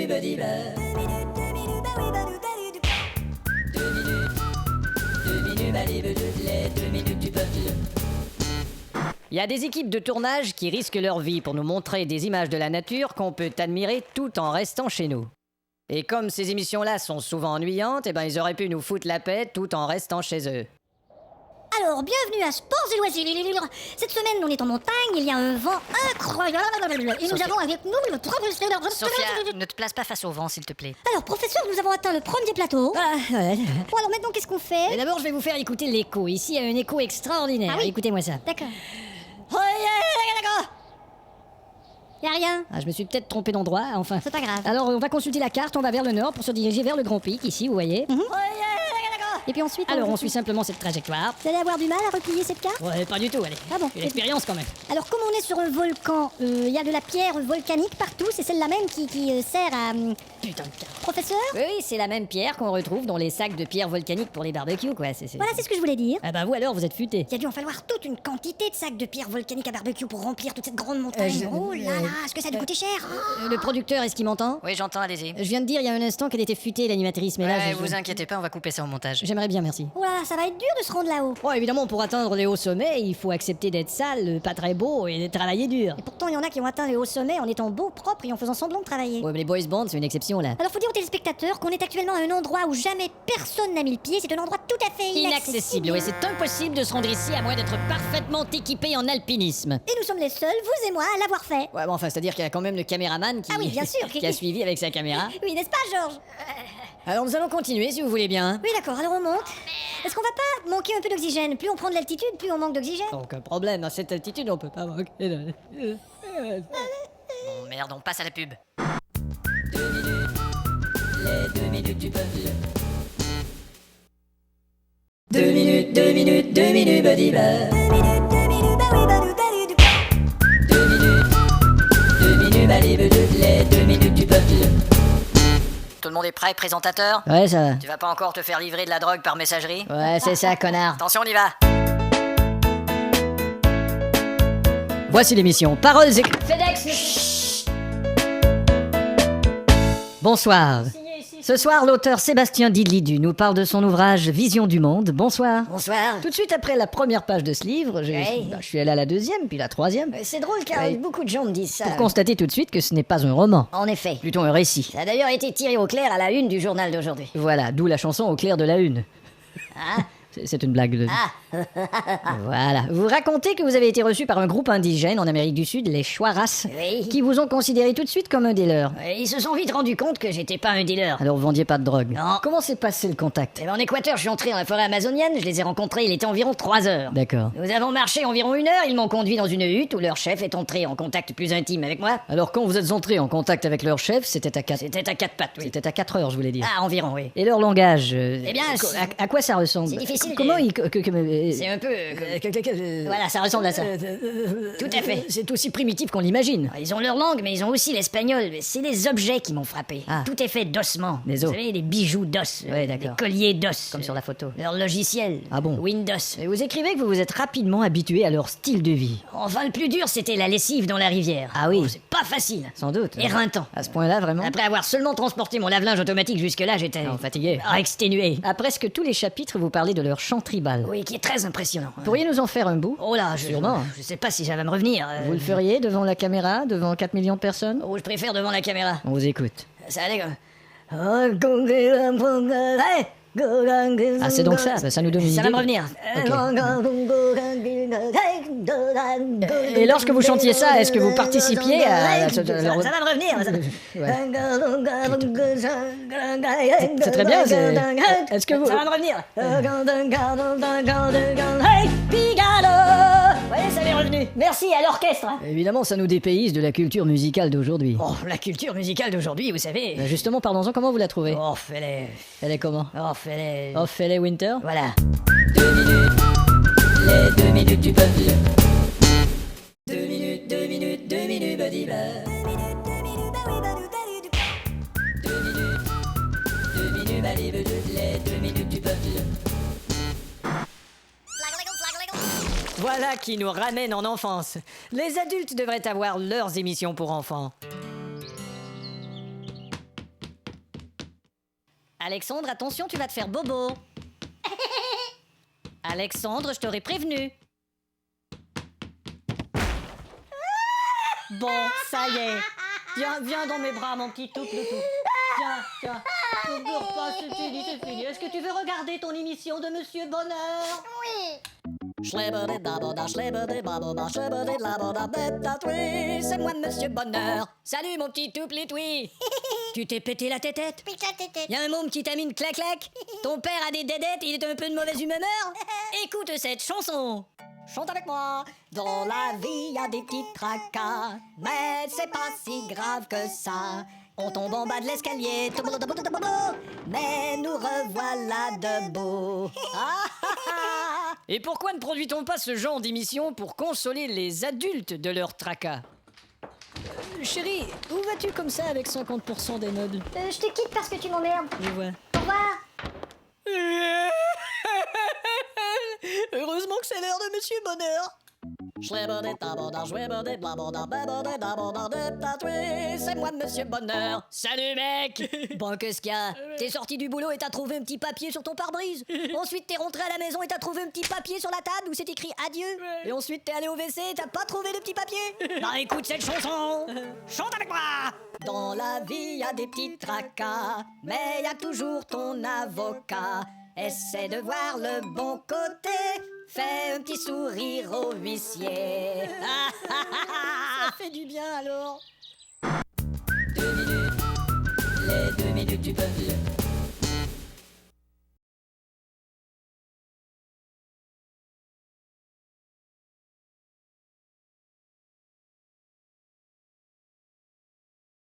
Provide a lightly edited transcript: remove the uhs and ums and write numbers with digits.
badiba. 2 minutes, les 2 minutes du peuple. Il y a des équipes de tournage qui risquent leur vie pour nous montrer des images de la nature qu'on peut admirer tout en restant chez nous. Et comme ces émissions-là sont souvent ennuyantes, ils auraient pu nous foutre la paix tout en restant chez eux. Alors, bienvenue à Sports et Loisirs. Cette semaine, on est en montagne, il y a un vent incroyable. Et nous avons avec nous le professeur... Sophia, ne te place pas face au vent, s'il te plaît. Alors, professeur, nous avons atteint le premier plateau. Bon, alors maintenant, qu'est-ce qu'on fait? Mais d'abord, je vais vous faire écouter l'écho. Ici, il y a un écho extraordinaire. Ah oui. Écoutez-moi ça. D'accord. D'accord. Y a rien. Ah, je me suis peut-être trompé d'endroit, enfin. C'est pas grave. Alors, on va consulter la carte, on va vers le nord pour se diriger vers le Grand Pic, ici, vous voyez. Et puis ensuite... Alors, on suit simplement cette trajectoire. Vous allez avoir du mal à replier cette carte? Ouais, pas du tout, allez. Ah bon? Une expérience quand même. Alors, comme on est sur un volcan, il y a de la pierre volcanique partout. C'est celle-là même qui sert à... Putain de carte. Professeur? Oui, c'est la même pierre qu'on retrouve dans les sacs de pierre volcanique pour les barbecues, quoi. Voilà, c'est ce que je voulais dire. Ah bah vous alors, vous êtes futé. Il a dû en falloir toute une quantité de sacs de pierre volcanique à barbecue pour remplir toute cette grande montagne. Oh là là, est-ce que ça a dû coûter cher? Le producteur, est-ce qu'il m'entend? Oui, j'entends, allez-y. Je viens de dire il y a un instant qu'elle était futée, l'animatrice, mais là... Ouais, vous inquiétez pas, on va couper ça au montage. J'aimerais bien, merci. Oh là là, ça va être dur de se rendre là-haut. Bon, évidemment, pour atteindre les hauts sommets, il faut accepter d'être sale, pas très beau et de travailler dur. Et pourtant, il y en a qui ont atteint les hauts sommets en étant beaux, propres et en faisant semblant de travailler. Ouais, mais les boys bands, c'est une exception, là. Alors faut dire aux téléspectateurs qu'on est actuellement à un endroit où jamais personne n'a mis le pied. C'est un endroit tout à fait Inaccessible, oui, c'est impossible de se rendre ici à moins d'être parfaitement équipé en alpinisme. Et nous sommes les seuls, vous et moi, à l'avoir fait. Ouais, bon, enfin, c'est-à-dire qu'il y a quand même le caméraman qui... Ah oui, bien sûr. qui a suivi avec sa caméra. Oui, n'est-ce pas, Georges? Alors, nous allons continuer, si vous voulez bien. Oui, d'accord, alors on monte. Est-ce qu'on va pas manquer un peu d'oxygène? Plus on prend de l'altitude, plus on manque d'oxygène. Aucun problème, à cette altitude, on peut pas manquer de... Bon, merde, on passe à la pub. 2 minutes, les 2 minutes du peuple. 2 minutes, badiba. 2 minutes, les 2 minutes du peuple. Tout le monde est prêt, présentateur? Ouais, ça va. Tu vas pas encore te faire livrer de la drogue par messagerie? Ouais, c'est ça, connard. Attention, on y va. Voici l'émission. Paroles et... FedEx. Bonsoir. Ce soir, l'auteur Sébastien Didlidu nous parle de son ouvrage Vision du monde. Bonsoir. Bonsoir. Tout de suite après la première page de ce livre, je suis allé à la deuxième, puis la troisième, C'est drôle car Ouais. beaucoup de gens me disent ça. pour constater tout de suite que ce n'est pas un roman, En effet. plutôt un récit. Ça a d'ailleurs été tiré au clair à la une du journal d'aujourd'hui. Voilà, d'où la chanson Au clair de la une. Ah. C'est une blague de... Voilà. Vous racontez que vous avez été reçu par un groupe indigène en Amérique du Sud, les Chouaras, Oui. qui vous ont considéré tout de suite comme un des leurs. Ils se sont vite rendus compte que j'étais pas un dealer. Alors vous vendiez pas de drogue. Non. Comment s'est passé le contact? Eh ben, en Équateur, je suis entré dans la forêt amazonienne, je les ai rencontrés, il était environ 3 heures. D'accord. Nous avons marché environ 1 heure, ils m'ont conduit dans une hutte où leur chef est entré en contact plus intime avec moi. Alors quand vous êtes entré en contact avec leur chef, c'était à 4... C'était à 4 pattes, oui. C'était à 4 heures, je voulais dire. Ah, environ, oui. Et leur langage Eh bien, à quoi ça ressemble? c'est difficile, Comment mais- ils... C'est un peu... Voilà, ça ressemble à ça. Tout à fait. C'est aussi primitif qu'on l'imagine. Ils ont leur langue, mais ils ont aussi l'espagnol. C'est les objets qui m'ont frappé. Ah. Tout est fait d'ossements. Des Vous os. savez, des bijoux d'os. Ouais, Des d'accord. colliers d'os. Comme sur la photo. Leur logiciel. Ah bon? Windows. Et vous écrivez que vous vous êtes rapidement habitué à leur style de vie. Enfin, le plus dur, c'était la lessive dans la rivière. Ah oui. Oh, c'est pas facile. Sans doute. Éreintant. À ce point-là, vraiment? Après avoir seulement transporté mon lave-linge automatique jusque-là, j'étais... Non, fatigué. exténué. À presque tous les chapitres, vous parlez de leur chant tribal. Oui, qui est très impressionnant. Pourriez nous en faire un bout? Oh là, Sûrement. je sais pas si ça va me revenir. Vous le feriez devant la caméra, devant 4 millions de personnes? Oh, je préfère devant la caméra. On vous écoute. Ça allait comme... Ah, c'est donc ça, ça nous donne une Ça idée. va me revenir. Et lorsque vous chantiez ça, est-ce que vous participiez à... Ça va me revenir. C'est très bien, est-ce que vous... Ça va me revenir. Ouais, ça m'est revenu. Merci à l'orchestre. Évidemment, ça nous dépayse de la culture musicale d'aujourd'hui. Oh, la culture musicale d'aujourd'hui, vous savez. Ben justement, parlons-en, comment vous la trouvez? Oh, Elle est comment? fais-les. Ophélie Winter? Voilà. 2 minutes, les 2 minutes du peuple. 2 minutes, badiba. 2 minutes, les 2 minutes du peuple. Voilà qui nous ramène en enfance. Les adultes devraient avoir leurs émissions pour enfants. Alexandre, attention, tu vas te faire bobo. Alexandre, je t'aurais prévenu. Bon, ça y est. Viens dans mes bras, mon petit toutou. Tiens. Ne pleure pas, c'est fini. Est-ce que tu veux regarder ton émission de Monsieur Bonheur? Oui. C'est moi, Monsieur Bonheur. Salut, mon petit touplitoui. Tu t'es pété la tête? Pique la tête. Y'a un môme qui t'a mis une clac-clac? Ton père a des dédettes, il est un peu de mauvaise humeur? Écoute cette chanson. Chante avec moi. Dans la vie, y a des petits tracas, mais c'est pas si grave que ça. On tombe en bas de l'escalier, mais nous revoilà debout. Et pourquoi ne produit-on pas ce genre d'émission pour consoler les adultes de leur tracas? Chérie, où vas-tu comme ça avec 50% des meubles? Je te quitte parce que tu m'emmerdes. Je vois. Au revoir. Heureusement que c'est l'heure de Monsieur Bonheur. C'est moi, Monsieur Bonheur. Salut, mec. Bon, qu'est-ce qu'il y a? T'es sorti du boulot et t'as trouvé un petit papier sur ton pare-brise. Ensuite, t'es rentré à la maison et t'as trouvé un petit papier sur la table où c'est écrit adieu. Et ensuite, t'es allé au WC et t'as pas trouvé le petit papier. Bah, écoute cette chanson. Chante avec moi. Dans la vie, y a des petits tracas, mais y a toujours ton avocat. Essaie de voir le bon côté. Fais un petit sourire au huissier. Ça fait du bien alors. 2 minutes, les 2 minutes du peuple.